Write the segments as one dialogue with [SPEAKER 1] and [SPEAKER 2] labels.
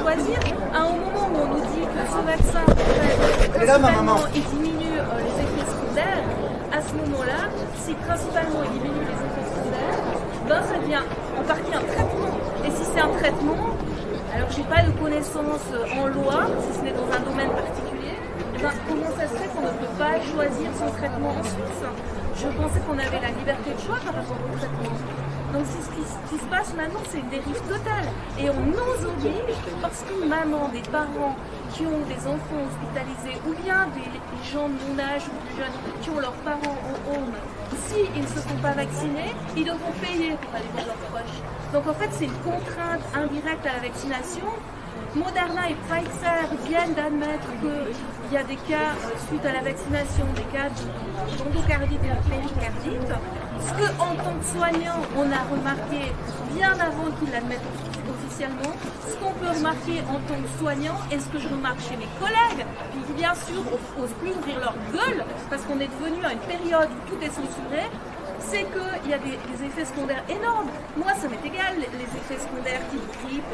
[SPEAKER 1] choisir. À un moment où on nous dit que ce vaccin, en fait, principalement, il diminue les effets secondaires, à ce moment-là, si principalement il diminue les effets secondaires, ben ça devient en partie un traitement. Et si c'est un traitement, alors j'ai pas de connaissances en loi, si ce n'est dans un domaine particulier, ben, comment ça se fait qu'on ne peut pas choisir son traitement en Suisse? Je pensais qu'on avait la liberté de choix par rapport au traitement. Donc ce qui se passe maintenant, c'est une dérive totale. Et on nous oblige, parce qu'une maman, des parents qui ont des enfants hospitalisés, ou bien des gens de mon âge ou plus jeunes qui ont leurs parents en home, s'ils ne se font pas vacciner, ils devront payer pour aller voir leurs proches. Donc en fait, c'est une contrainte indirecte à la vaccination. Moderna et Pfizer viennent d'admettre qu'il y a des cas, suite à la vaccination, des cas d'endocardite et de péricardite. Ce que, en tant que soignant, on a remarqué bien avant qu'ils l'admettent officiellement, ce qu'on peut remarquer en tant que soignant, et ce que je remarque chez mes collègues, qui bien sûr n'osent plus ouvrir leur gueule, parce qu'on est devenu à une période où tout est censuré, c'est qu'il y a des effets secondaires énormes. Moi, ça m'est égal, les effets secondaires type grippe,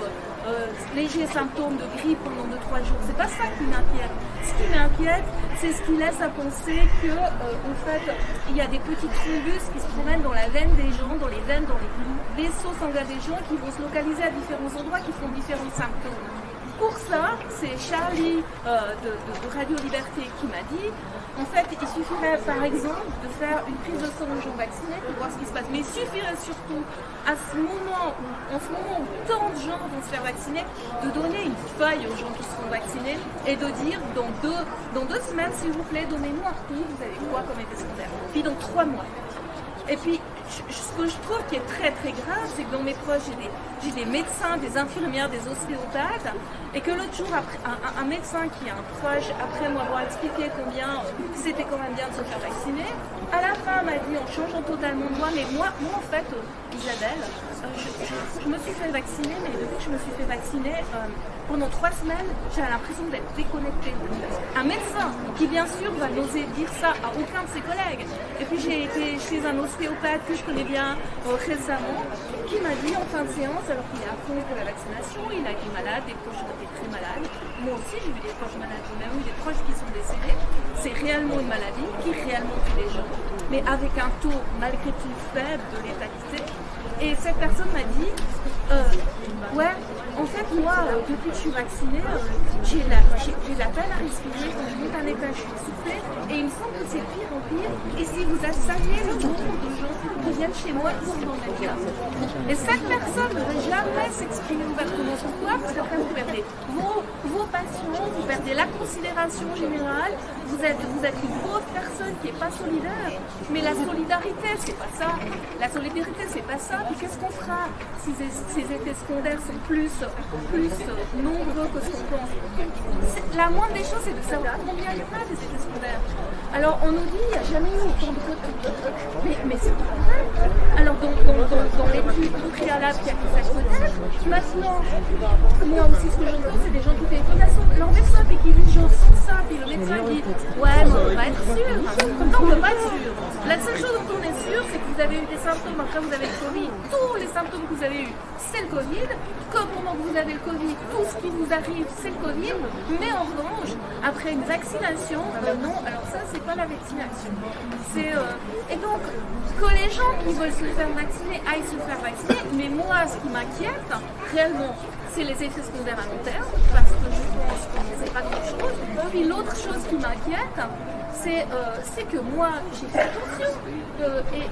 [SPEAKER 1] légers symptômes de grippe pendant 2-3 jours. C'est pas ça qui m'inquiète. Ce qui m'inquiète, c'est ce qui laisse à penser que, en fait, il y a des petits thrombus qui se promènent dans la veine des gens, dans les veines, dans les vaisseaux sanguins des gens, qui vont se localiser à différents endroits, qui font différents symptômes. Pour ça, c'est Charlie de Radio Liberté qui m'a dit, en fait, il suffirait par exemple de faire une prise de sang aux gens vaccinés pour voir ce qui se passe. Mais il suffirait surtout, en ce moment où tant de gens vont se faire vacciner, de donner une feuille aux gens qui seront vaccinés et de dire, dans deux semaines, s'il vous plaît, donnez-nous un retour, vous avez quoi comme effet secondaire. Puis dans 3 mois. Et puis, ce que je trouve qui est très très grave, c'est que dans mes proches, j'ai des médecins, des infirmières, des ostéopathes, et que l'autre jour, un médecin qui est un proche, après m'avoir expliqué combien c'était quand même bien de se faire vacciner, à la fin m'a dit, en changeant totalement de voix, mais moi en fait, Isabelle, je me suis fait vacciner, mais depuis que je me suis fait vacciner, pendant 3 semaines, j'avais l'impression d'être déconnectée. Un médecin qui, bien sûr, va n'oser dire ça à aucun de ses collègues. Et puis j'ai été chez un ostéopathe que je connais bien récemment, qui m'a dit en fin de séance, alors qu'il est à fond pour la vaccination, il a été malade, des proches ont été très malades. Moi aussi, j'ai eu des proches malades, j'ai même eu des proches qui sont décédés. C'est réellement une maladie qui réellement tue les gens, mais avec un taux malgré tout faible de létalité. Et cette personne m'a dit, ouais, en fait, moi, depuis que je suis vaccinée, j'ai la peine à respirer, quand je monte un étage, je suis essoufflée, et il me semble que c'est de pire en pire. Et si vous saviez le nombre de gens qui viennent chez moi pour m'en mettre là. Et cette personne ne va jamais s'exprimer ouvertement. Pourquoi? Parce qu'après, vous perdez vos patients, vous perdez la considération générale, vous êtes une pauvre personne qui n'est pas solidaire. Mais la solidarité, c'est pas ça. La solidarité, c'est pas ça. Puis qu'est-ce qu'on fera si ces effets secondaires sont plus nombreux que ce qu'on pense? La moindre des choses, c'est de savoir combien il y en a des effets secondaires. Alors on nous dit, il n'y a jamais eu autant de retours. Mais c'est pas vrai. Alors dans l'étude préalable qui a fait ça peut-être, maintenant, moi aussi ce que j'entends, c'est des gens qui téléphonent à leur médecin et qui disent j'en sens ça, puis le médecin dit ouais, mais on peut pas être sûr. Comme ça, on peut pas être sûr. La seule chose dont on est sûr, c'est que vous avez eu des symptômes, après vous avez le Covid, tous les symptômes que vous avez eu, c'est le Covid, comme pendant que vous avez le Covid, tout ce qui vous arrive, c'est le Covid, mais en revanche, après une vaccination, non, alors ça, c'est pas la vaccination. Et donc, que les gens qui veulent se faire vacciner aillent se faire vacciner, mais moi, ce qui m'inquiète, réellement, c'est les effets secondaires à long terme, parce que je pense que c'est pas grand-chose. Puis l'autre chose qui m'inquiète, c'est que moi, j'ai fait attention.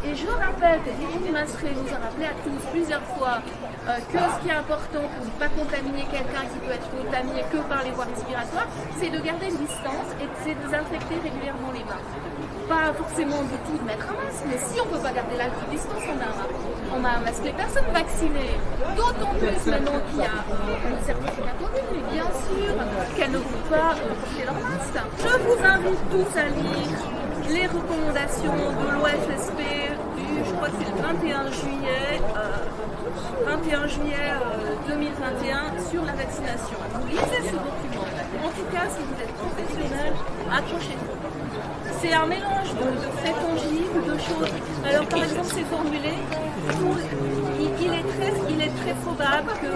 [SPEAKER 1] Et je rappelle, et Yves Masseré nous a rappelé à tous plusieurs fois que ce qui est important pour ne pas contaminer quelqu'un qui peut être contaminé que par les voies respiratoires, c'est de garder une distance et de se désinfecter régulièrement les mains. Pas forcément du tout de mettre un masque, mais si on ne peut pas garder la distance, on a un masque. Les personnes vaccinées, d'autant plus maintenant qu'il y a le certificat Covid, mais bien sûr qu'elles ne vont pas porter leur masque. Je vous invite tous à lire les recommandations de l'OFSP je crois que c'est le 21 juillet 2021 sur la vaccination. Vous lisez ce document. En tout cas, si vous êtes professionnel, accrochez-vous. c'est un mélange de faits tangibles, de choses. Alors par exemple, c'est formulé, il est très probable que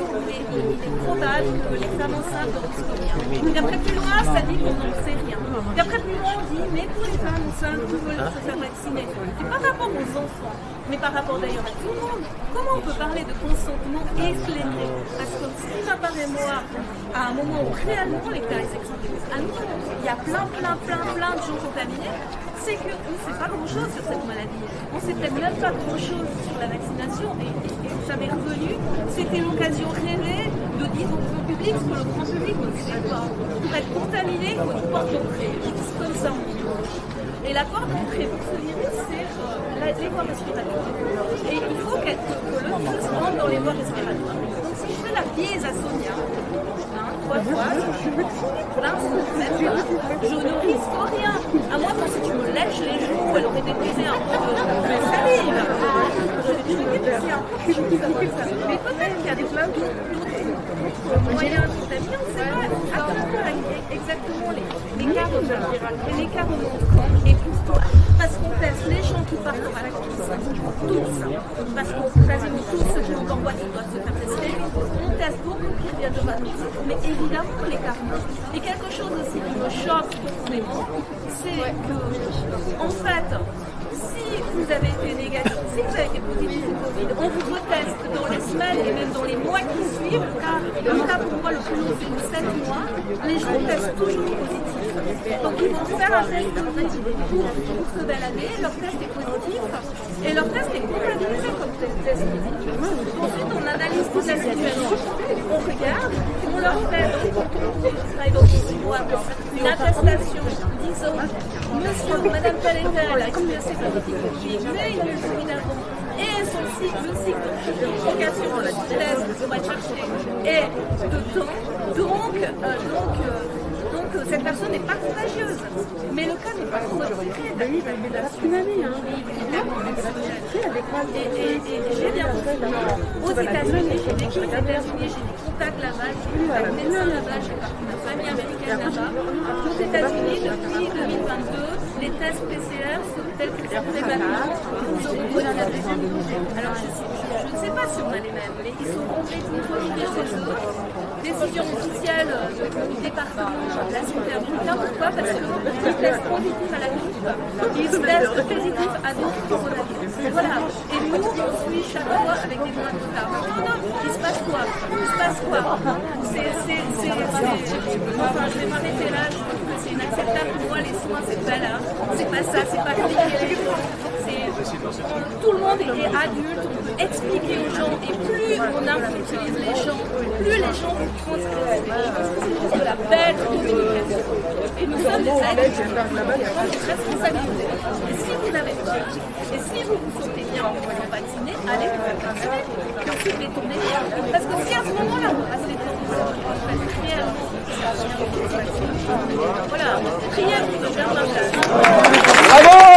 [SPEAKER 1] les femmes enceintes ne risquent rien. Et après plus loin, ça dit qu'on n'en sait rien. Et après plus loin, on dit, mais pour les femmes enceintes qui veulent se faire vacciner, et par rapport aux enfants, mais par rapport d'ailleurs à tout le monde, comment on peut parler de consentement éclairé? Parce que ce qui m'apparaît moi, à un moment où réellement les cas s'expliquent, à nous, il y a plein de gens contaminés, c'est qu'on ne sait pas grand-chose sur cette maladie. On ne sait peut-être même pas grand-chose sur la vaccination. Et ça m'est revenu, c'était l'occasion rêvée de dire au grand public ce que le grand public ne sait pas. Pour être contaminé, il faut une porte d'entrée. C'est comme ça on dit. Et la porte d'entrée pour ce virus, c'est les voies respiratoires. Et il faut que le virus rentre dans les voies respiratoires. Donc si je fais la biaise à Sonia, 3 fois, je ne risque rien. À moins que si tu me lèches les joues, elle aurait déprisé un peu de salive. Je vais déprisé un peu de salive. Mais peut-être qu'il y a des d'autres moyens de contaminer, on ne sait pas exactement les cas remontent. Et les cas remontent quand et pourquoi? Parce qu'on teste les gens qui partent à la crise, tous, parce qu'on quasiment tous ceux qui sont en voiture doivent se faire tester, on teste beaucoup qui reviennent de vacances. Mais évidemment que les cas remontent. Et quelque chose aussi qui me choque profondément, c'est que, en fait, si vous avez été négatif, si vous avez été positif au Covid, on vous reteste dans les semaines et même dans les mois qui suivent, car le cas pour moi le plus long c'est 7 mois, les gens testent toujours positif. Donc ils vont faire un test pour ce belle année, leur test est positif et leur test est comptabilisé comme test positif. Ensuite on analyse toute la situation, on regarde, on leur fait dans 6 mois une attestation disant monsieur ou madame tel et tel a été testé positif, mais il a eu le Covid avant. Et son cycle, le cycle de purification, la test qu'on va chercher est de temps, donc cette personne n'est pas contagieuse. Mais le cas n'est pas retiré de la tsunami. Et j'ai bien compris. Aux États-Unis, j'ai vécu aux États-Unis, j'ai des contacts là-bas, j'ai des contacts médecins là-bas, j'ai parti ma famille américaine là-bas. Aux États-Unis, depuis 2022, les tests PCR sont tels que c'est fait maintenant. Nous aurons connu la deuxième dose. Alors je ne sais pas si on a les mêmes, mais ils sont complètement prohibés chez eux. Décision officielle du département de la santé américain. Pourquoi? Parce qu'ils testent positif à la grippe, ils testent positif à d'autres coronavirus. Voilà. Et nous, on suit chaque fois avec des points de retard. Non, il se passe quoi? Enfin, je vais m'arrêter là, je trouve que c'est inacceptable pour moi, les soins, c'est pas là. C'est pas ça, c'est pas compliqué les gens. Tout le monde est adulte, on peut expliquer aux gens, et plus on infantilise les gens, plus les gens vont transgresser. C'est de la belle communication. Et nous sommes des adultes, on prend notre responsabilité. Et si vous avez peur, et si vous vous sentez bien en vous vacciner, allez vous faire vacciner. Et ensuite les tourner bien. Parce que si à ce moment-là, vous passez les tourner, vous faites réellement. Voilà, prière pour le jardin. Bravo!